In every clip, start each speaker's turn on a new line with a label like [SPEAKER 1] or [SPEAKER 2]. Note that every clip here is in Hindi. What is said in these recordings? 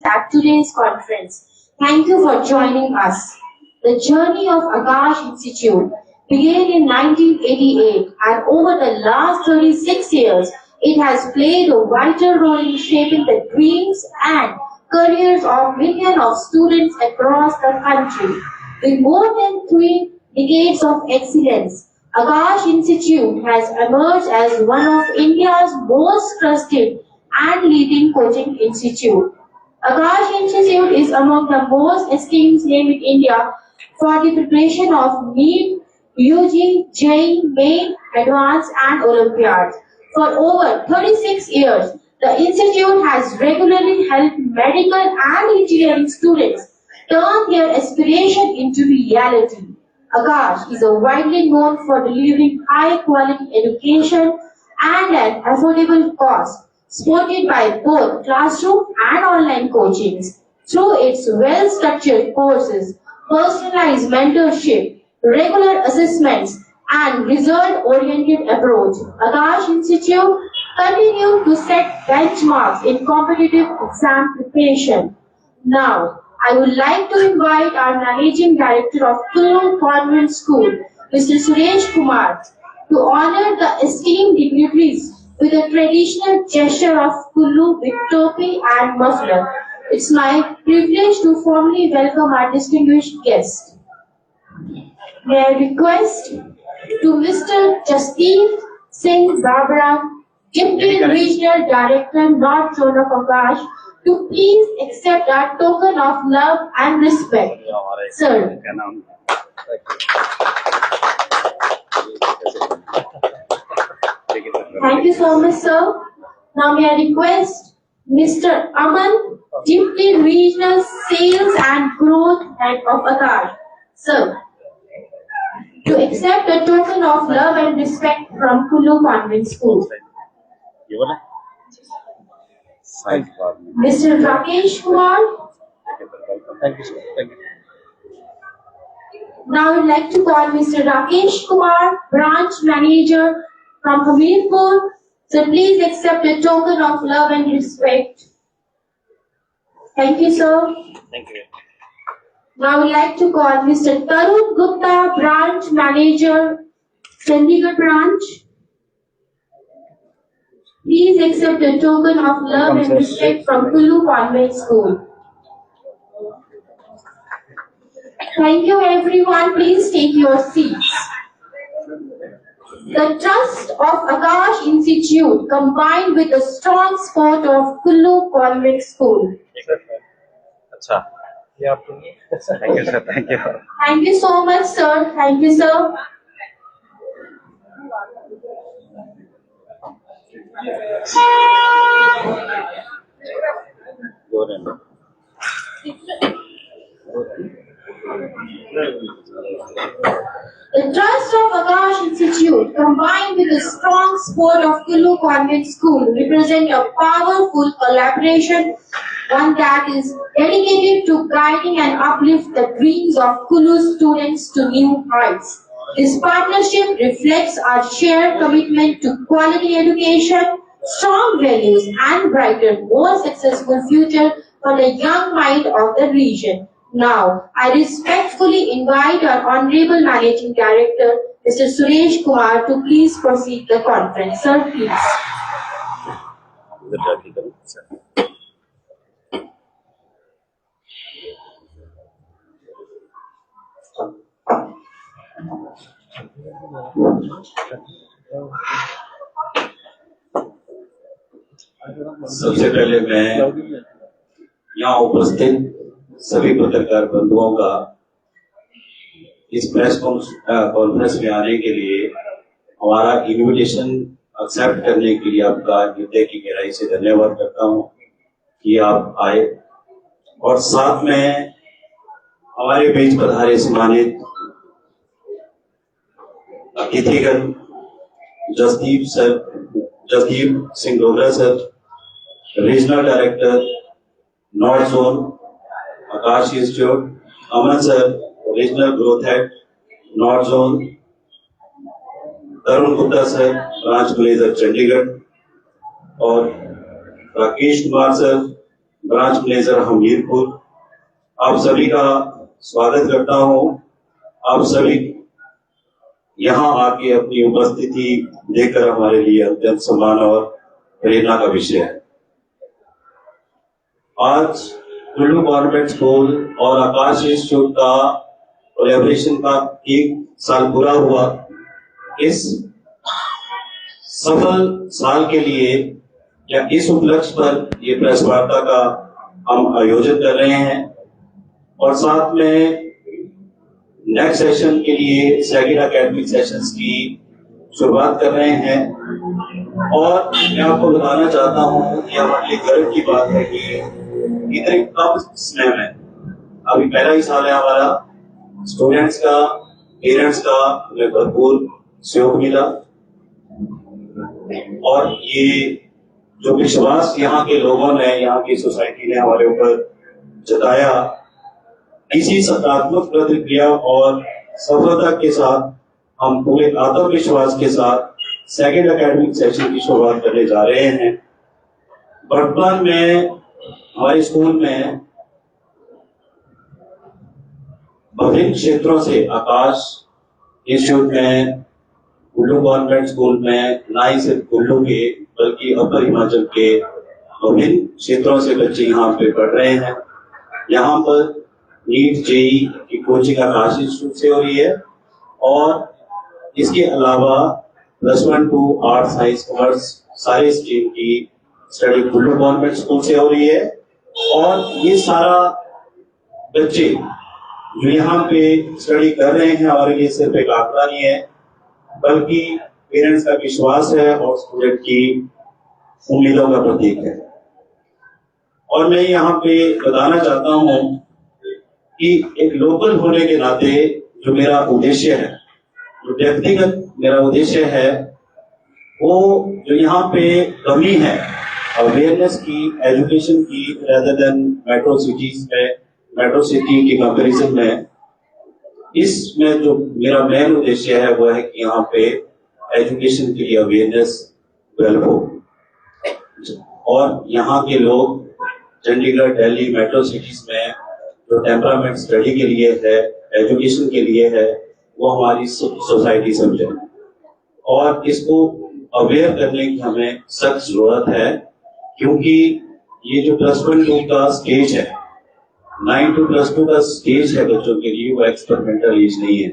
[SPEAKER 1] at today's conference. Thank you for joining us. The journey of Akash Institute began in 1988, and over the last 36 years, it has played a vital role in shaping the dreams and careers of millions of students across the country. With more than 3 decades of excellence, Akash Institute has emerged as one of India's most trusted and leading coaching institute. Akash Institute is among the most esteemed names in India for the preparation of NEET, UG, JEE, Main, Advanced and Olympiads. For over 36 years, the institute has regularly helped medical and engineering students turn their aspiration into reality. Akash is widely known for delivering high-quality education and at affordable cost, supported by both classroom and online coachings. Through its well-structured courses, personalized mentorship, regular assessments, and result-oriented approach, Akash Institute continues to set benchmarks in competitive exam preparation. Now, I would like to invite our Managing Director of Kullu Convent School, Mr. Suresh Kumar, to honor the esteemed dignitaries with a traditional gesture of Kullu with topi and muffler. It's my privilege to formally welcome our distinguished guest. May I request to Mr. Jasdeep Singh Babra, Deputy Regional Director, North Zone of Akash, to please accept our token of love and respect. Sir. Thank you so much, sir. Now may I request Mr. Aman, Deputy Regional Sales and Growth Head of Akash, sir, to accept a token of love and respect from Kullu Convent School. Mr. Rakesh Kumar.
[SPEAKER 2] Thank you, sir. Thank you.
[SPEAKER 1] Now I would like to call Mr. Rakesh Kumar, Branch Manager from Hamirpur. So please accept a token of love and respect. Thank you, sir.
[SPEAKER 2] Thank you.
[SPEAKER 1] Now I would like to call Mr. Tarun Gupta, Branch Manager, Chandigarh Branch. Please accept a token of love and respect from Kullu Convent School. Thank you, everyone. Please take your seats. The trust of Akash Institute combined with the strong support of Kullu Convent School.
[SPEAKER 2] Thank you, sir. Thank you.
[SPEAKER 1] Thank you so much, sir. Thank you, sir. The trust of Akash Institute combined with the strong support of Kullu Convent School represent a powerful collaboration, one that is dedicated to guiding and uplift the dreams of Kullu students to new heights. This partnership reflects our shared commitment to quality education, strong values, and brighter, more successful future for the young mind of the region. Now, I respectfully invite our Honorable Managing Director, Mr. Suresh Kumar, to please proceed the conference. Sir, please.
[SPEAKER 3] सबसे पहले मैं यहाँ उपस्थित सभी पत्रकार बंधुओं का इस प्रेस कॉन्फ्रेंस में आने के लिए, हमारा इनविटेशन एक्सेप्ट करने के लिए आपका हृदय की गहराई से धन्यवाद करता हूँ कि आप आए। और साथ में हमारे बीच पधारे सम्मानित अतिथिगण Jasdeep Singh Dogra sir, regional director north zone Aakash institute, Aman sir, regional growth head north zone, Tarun Gupta sir, branch manager Chandigarh, और Rakesh Kumar sir, branch manager Hamirpur, आप सभी का स्वागत करता हूं। आप सभी यहां आके अपनी उपस्थिति देकर हमारे लिए अत्यंत सम्मान और प्रेरणा का विषय है। आज कुल्लू गवर्नमेंट स्कूल और आकाश इंस्टीट्यूट का कोलैबोरेशन का 1 साल पूरा हुआ। इस सफल साल के लिए या इस उपलक्ष्य पर ये प्रेस वार्ता का हम आयोजन कर रहे हैं और साथ में नेक्स्ट सेशन के लिए सेकंड एकेडमिक सेशंस की शुरुआत कर रहे हैं। और मैं आपको बताना चाहता हूं कि हमारे लिए गर्व की बात है कि इतने कम समय में अभी पहला ही साल है हमारा, स्टूडेंट्स का, पेरेंट्स का हमें भरपूर सहयोग मिला और ये जो विश्वास यहाँ के लोगों ने, यहाँ की सोसाइटी ने हमारे ऊपर जताया, इसी सकारात्मक प्रतिक्रिया और सफलता के साथ हम पूरे आत्मविश्वास के साथ सेकंड एकेडमिक सेशन की शुरुआत करने जा रहे हैं। वर्तमान में हमारे स्कूल में विभिन्न क्षेत्रों से, आकाश इंस्टीट्यूट में, कुल्लू गवर्नमेंट स्कूल में, ना ही सिर्फ कुल्लू के बल्कि अपर हिमाचल के विभिन्न क्षेत्रों से बच्चे यहाँ पे पढ़ रहे हैं। यहाँ पर नीट जेई की कोचिंग आकाश इंस्टीट्यूट से हो रही है और इसके अलावा +1 to आर्ट, साइंस, कॉमर्स सारे स्ट्रीम की स्टडी कुल्लू गवर्नमेंट स्कूल से हो रही है। और ये सारा बच्चे जो यहाँ पे स्टडी कर रहे हैं हमारे लिए सिर्फ एक आंकड़ा नहीं है, बल्कि पेरेंट्स का विश्वास है और स्टूडेंट की उम्मीदों का प्रतीक है। और मैं यहाँ पे बताना चाहता हूँ कि एक लोकल होने के नाते जो मेरा उद्देश्य है, जो व्यक्तिगत मेरा उद्देश्य है, वो जो यहाँ पे कमी है अवेयरनेस की, एजुकेशन की, रेदर देन मेट्रो सिटीज में, मेट्रो सिटी की कंपैरिजन में, इसमें जो मेरा मेन उद्देश्य है वो है कि यहाँ पे एजुकेशन के लिए अवेयरनेस डेवलप हो और यहाँ के लोग चंडीगढ़, दिल्ली, मेट्रो सिटीज में जो टेम्परामेंट स्टडी के लिए है, एजुकेशन के लिए है, वो हमारी सोसाइटी समझे और इसको अवेयर करने की हमें सख्त जरूरत है। क्योंकि ये जो +1 2 का स्टेज है, 9 to +2 का स्टेज है बच्चों के लिए, वो एक्सपेरिमेंटल एज नहीं है।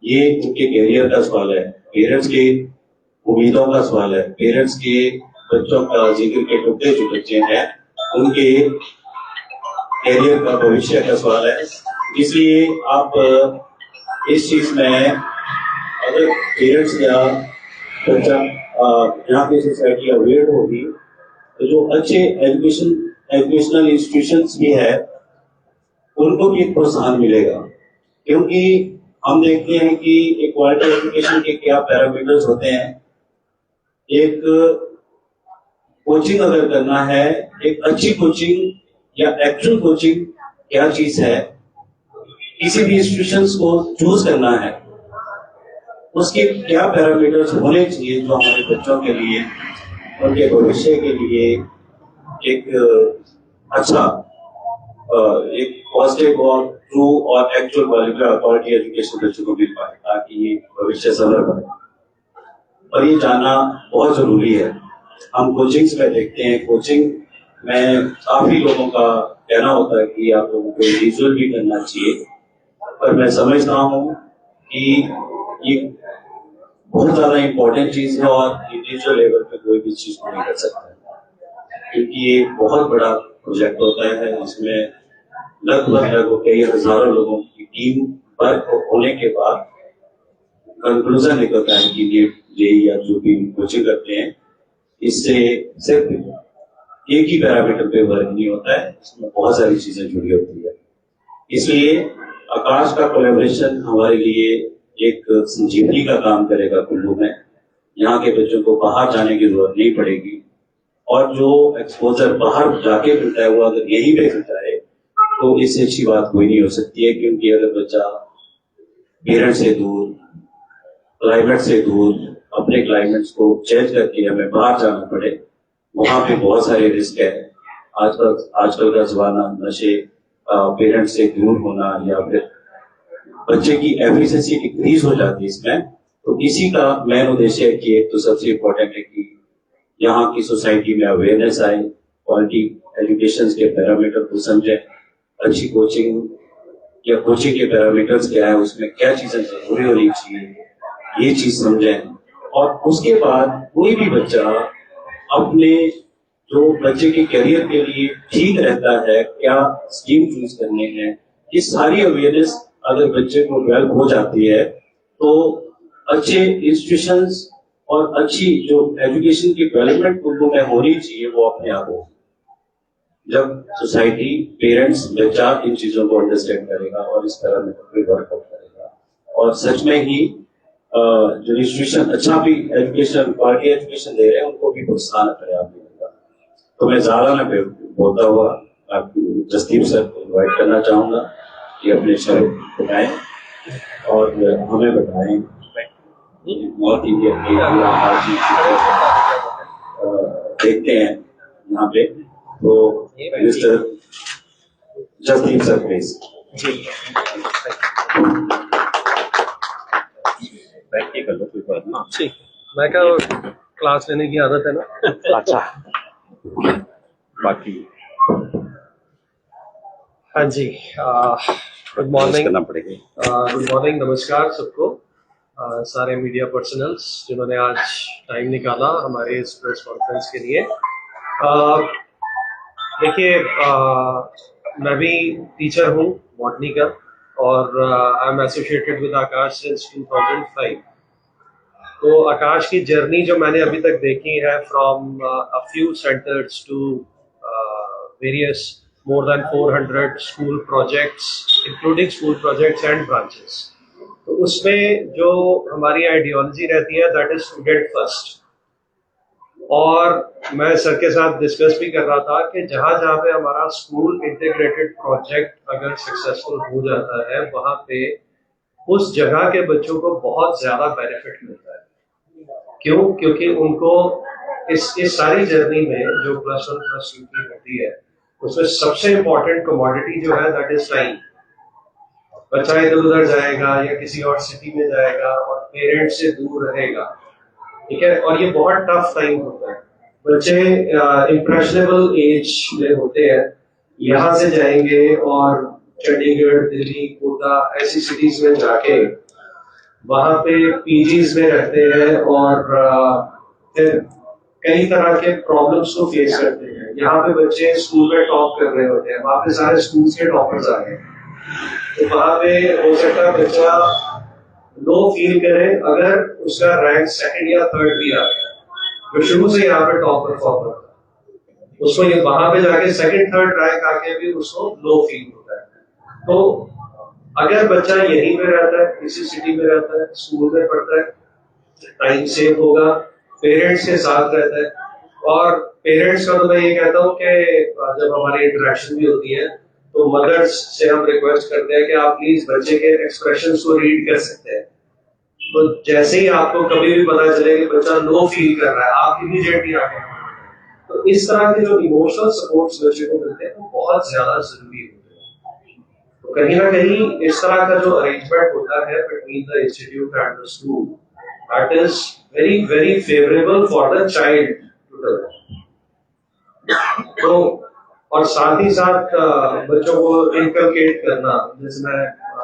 [SPEAKER 3] ये उनके कैरियर का सवाल है, पेरेंट्स के उम्मीदों का सवाल है, पेरेंट्स के बच्चों का जिक्र के टुकड़े जो बच्चे हैं उनके कैरियर का, भविष्य का सवाल है। इसलिए आप इस चीज में अगर पेरेंट्स या बच्चा यहाँ की सोसाइटी अवेयर होगी तो जो अच्छे एजुकेशनल इंस्टीट्यूशंस भी है उनको भी प्रोत्साहन मिलेगा। क्योंकि हम देखते हैं कि एक क्वालिटी एजुकेशन के क्या पैरामीटर्स होते हैं। एक कोचिंग अगर करना है, एक अच्छी कोचिंग या एक्चुअल कोचिंग क्या चीज है, किसी भी इंस्टीट्यूशंस को चूज करना है, उसके क्या पैरामीटर्स होने चाहिए जो हमारे बच्चों के लिए, उनके भविष्य के लिए एक अच्छा, एक पॉजिटिव और ट्रू और एक्चुअल क्वालिटी एजुकेशन बच्चों को मिल पाए ताकि ये भविष्य संभल पाए। और ये जानना बहुत जरूरी है। हम कोचिंग्स में देखते हैं, कोचिंग में काफी लोगों का कहना होता है कि आप लोगों को इंडिविजुअल भी करना चाहिए, पर मैं समझता हूँ कि ये बहुत ज्यादा इम्पोर्टेंट चीज है और इंडिविजुअल लेवल पे कोई भी चीज को नहीं कर सकता, क्योंकि ये बहुत बड़ा प्रोजेक्ट होता है जिसमें लगभग कई हजारों लोगों की टीम वर्क होने के बाद कंक्लूजन निकलता है कि ये जेई या जो भी कोचिंग करते हैं इससे सिर्फ एक ही पैरामीटर पे वर्क नहीं होता है, इसमें बहुत सारी चीजें जुड़ी होती है। इसलिए आकाश का कोलैबोरेशन हमारे लिए एक संजीवनी का काम करेगा कुल्लू में। यहाँ के बच्चों को बाहर जाने की जरूरत नहीं पड़ेगी और जो एक्सपोजर बाहर जाके मिलता है वो अगर यही पे मिल जाए तो इससे अच्छी बात कोई नहीं हो सकती है। क्योंकि अगर बच्चा पेरेंट से दूर, क्लाइमेट से दूर, अपने क्लाइमेट्स को चेंज करके हमें बाहर जाना पड़े, वहां पे बहुत सारे रिस्क है। आजकल का जमाना नशे, पेरेंट्स से दूर होना, या फिर बच्चे की एफिशिएंसी इंक्रीज हो जाती है इसमें। तो इसी का मेन उद्देश्य है कि एक तो सबसे इम्पोर्टेंट है कि यहाँ की सोसाइटी में अवेयरनेस आए, क्वालिटी एजुकेशन के पैरामीटर को समझे, अच्छी कोचिंग या कोचिंग के पैरामीटर्स क्या है, उसमें क्या चीजें जरूरी होनी चाहिए, ये चीज समझें। और उसके बाद कोई भी बच्चा अपने जो बच्चे के करियर के लिए ठीक रहता है, क्या स्ट्रीम चूज करने हैं, ये सारी अवेयरनेस अगर बच्चे को डेवलप हो जाती है तो अच्छे इंस्टीट्यूशंस और अच्छी जो एजुकेशन की डेवलपमेंट उनको में होनी चाहिए वो अपने आप हो। जब सोसाइटी, पेरेंट्स, बच्चा इन चीजों को अंडरस्टैंड करेगा और इस तरह में वर्कआउट करेगा, और सच में ही जो इंस्टीट्यूशन अच्छा भी एजुकेशन, क्वालिटी एजुकेशन दे रहे हैं, उनको भी प्रोत्साहन पर्याप्त मिलेगा। तो मैं ज्यादा न बोलता हुआ जसदीप सर को इन्वाइट करना चाहूंगा कि अपने शब्द बताएं और हमें बताएं नॉर्थ इंडिया के देखते हैं यहाँ पे। तो मिस्टर जसदीप सर प्लीज।
[SPEAKER 2] कर लो, कोई बात नहीं।
[SPEAKER 4] ठीक, मैं क्या क्लास लेने की आदत है ना।
[SPEAKER 2] अच्छा, बाकी
[SPEAKER 4] हाँ जी, गुड मॉर्निंग,
[SPEAKER 2] करना पड़ेगा।
[SPEAKER 4] गुड मॉर्निंग, नमस्कार सबको, सारे मीडिया पर्सनल्स जिन्होंने आज टाइम निकाला हमारे इस प्रेस कॉन्फ्रेंस के लिए। देखिए, मैं भी टीचर हूँ बॉटनी का, और I am associated with Akash since 2005। तो आकाश की जर्नी जो मैंने अभी तक देखी है, from a few centers to various more than 400 school projects, including school projects and branches. तो उसमें जो हमारी आइडियोलॉजी रहती है, दैट इज स्टूडेंट फर्स्ट। और मैं सर के साथ डिस्कस भी कर रहा था कि जहाँ जहाँ पे हमारा स्कूल इंटीग्रेटेड प्रोजेक्ट अगर सक्सेसफुल हो जाता है, वहाँ पे उस जगह के बच्चों को बहुत ज्यादा बेनिफिट मिलता है। क्यों? क्योंकि उनको इस सारी जर्नी में जो प्लस 1 प्लस 2 की होती है, उसमें सबसे इम्पोर्टेंट कमोडिटी जो है दैट इज टाइम। बच्चा इधर उधर जाएगा या किसी और सिटी में जाएगा और पेरेंट्स से दूर रहेगा, ठीक है, और ये बहुत टफ टाइम होता है। बच्चे इम्प्रेशनेबल एज में होते हैं, यहाँ से जाएंगे और चंडीगढ़, दिल्ली, कोटा ऐसी सिटीज में जाके वहां पे पीजीज में रहते हैं और फिर कई तरह के प्रॉब्लम्स को फेस करते हैं। यहाँ पे बच्चे स्कूल में टॉप कर रहे होते हैं, वहां पे सारे स्कूल के टॉपर्स आ गए, तो वहां पे हो सकता है बच्चा लो फील करे अगर उसका रैंक सेकंड या थर्ड भी आ गया, जो शुरू से यहाँ पे टॉप परफॉर्मर था, उसको ये वहां पे जाके सेकंड थर्ड रैंक आके भी उसको लो फील होता है। तो अगर बच्चा यहीं पे रहता है, किसी सिटी में रहता है, स्कूल में पढ़ता है, टाइम सेव होगा, पेरेंट्स के साथ रहता है। और पेरेंट्स का तो मैं ये कहता हूँ कि जब हमारी इंटरेक्शन भी होती है तो मदर्स से हम रिक्वेस्ट करते हैं कि आप प्लीज बच्चे के एक्सप्रेशंस को रीड कर सकते हैं। तो जैसे ही आपको कभी भी पता चले कि बच्चा लो फील कर रहा है, आप इमीडिएटली आगे। तो इस तरह के जो इमोशनल सपोर्ट्स बच्चे को मिलते हैं वो बहुत ज्यादा जरूरी होते हैं। तो कहीं ना कहीं इस तरह का जो अरेंजमेंट होता है between the institute and the school, that is very very favourable for the child to develop. तो और साथ ही साथ बच्चों को इनकलकेट करना, जैसे मैं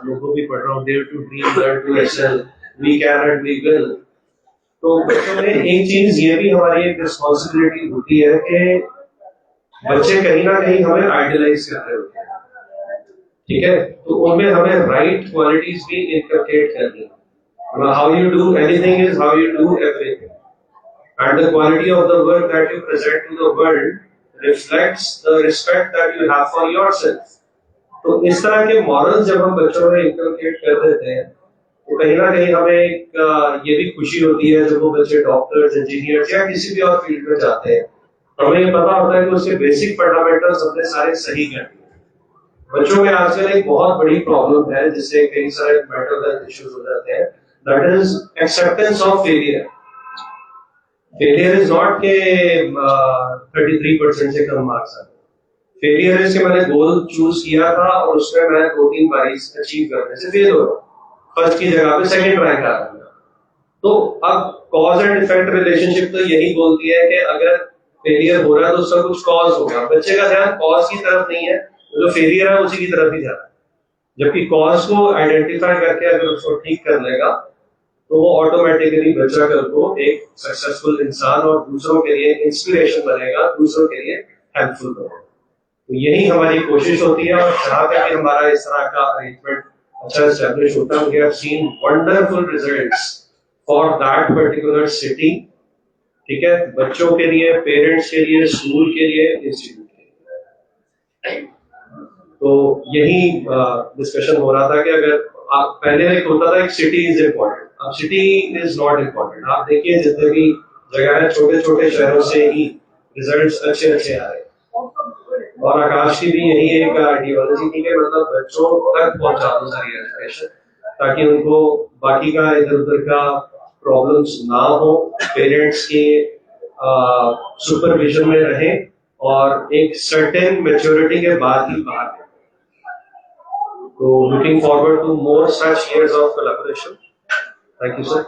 [SPEAKER 4] लोगों भी पढ़ रहा हूँ, dare to dream, learn to excel, we can and we will. तो बच्चों में एक चीज ये भी हमारी एक रिस्पॉन्सिबिलिटी होती है कि बच्चे कहीं ना कहीं हमें आइडियलाइज कर रहे होते हैं, ठीक है, तो उनमें हमें राइट क्वालिटीज भी इनकलकेट करनी है। How you do anything is how you do everything, and the quality of the work that you present to the world reflects the respect that you have for yourself। तो इस तरह के मॉरल्स जब हम बच्चों में इंकलकेट कर देते हैं तो कहीं ना कहीं हमें एक ये भी खुशी होती है जब वो बच्चे डॉक्टर्स, इंजीनियर्स या किसी भी और फील्ड में जाते हैं, तो हमें ये पता होता है कि उसके बेसिक फंडामेंटल्स हमने सारे सही कर दिए। बच्चों में आजकल एक बहुत बड़ी प्रॉब्लम है जिससे कई सारे मेंटल हेल्थ इश्यूज हो जाते हैं, that is acceptance of failure. Failure is not के 33% से कम मार्क्स आए, फेलियर के मैंने गोल चूज किया था और उसमें मैं 2-3 बार अचीव करने से फेल हो रहा, फर्स्ट की जगह पे सेकंड ट्राई कर रहा हूँ। तो अब कॉज एंड इफेक्ट रिलेशनशिप तो यही बोलती है कि अगर फेलियर हो रहा है तो उसका कुछ कॉज होगा। बच्चे का ध्यान कॉज की तरफ नहीं है, जो फेलियर है उसी की तरफ ही जा रहा है। जबकि कॉज को आइडेंटिफाई करके अगर उसको ठीक कर लेगा तो वो ऑटोमेटिकली बच्चा कल को एक सक्सेसफुल इंसान और दूसरों के लिए इंस्पिरेशन बनेगा, दूसरों के लिए हेल्पफुल बनेगा। तो यही हमारी कोशिश होती है और जहां तक हमारा इस तरह का अरेंजमेंट अच्छा एस्टेब्लिश होता है, we have seen wonderful results for that particular city. ठीक है, बच्चों के लिए, पेरेंट्स के लिए, स्कूल के लिए, इंस्टीट्यूट के लिए। तो यही डिस्कशन हो रहा था कि अगर आप पहले एक होता था एक सिटी इज इम्पोर्टेंट, अब सिटी इज नॉट इम्पोर्टेंट। आप देखिए जितने भी जगह है, छोटे छोटे शहरों से ही रिजल्ट्स अच्छे अच्छे आ रहे हैं। और आकाश की भी यही एक आइडियोलॉजी थी कि मतलब बच्चों तक पहुंचा दो सारी एजुकेशन, ताकि उनको बाकी का इधर उधर का प्रॉब्लम्स ना हो, पेरेंट्स के सुपरविजन में रहें और एक सर्टेन मैच्योरिटी के बाद ही बाहर। तो looking forward to more such years of collaboration. Thank you sir.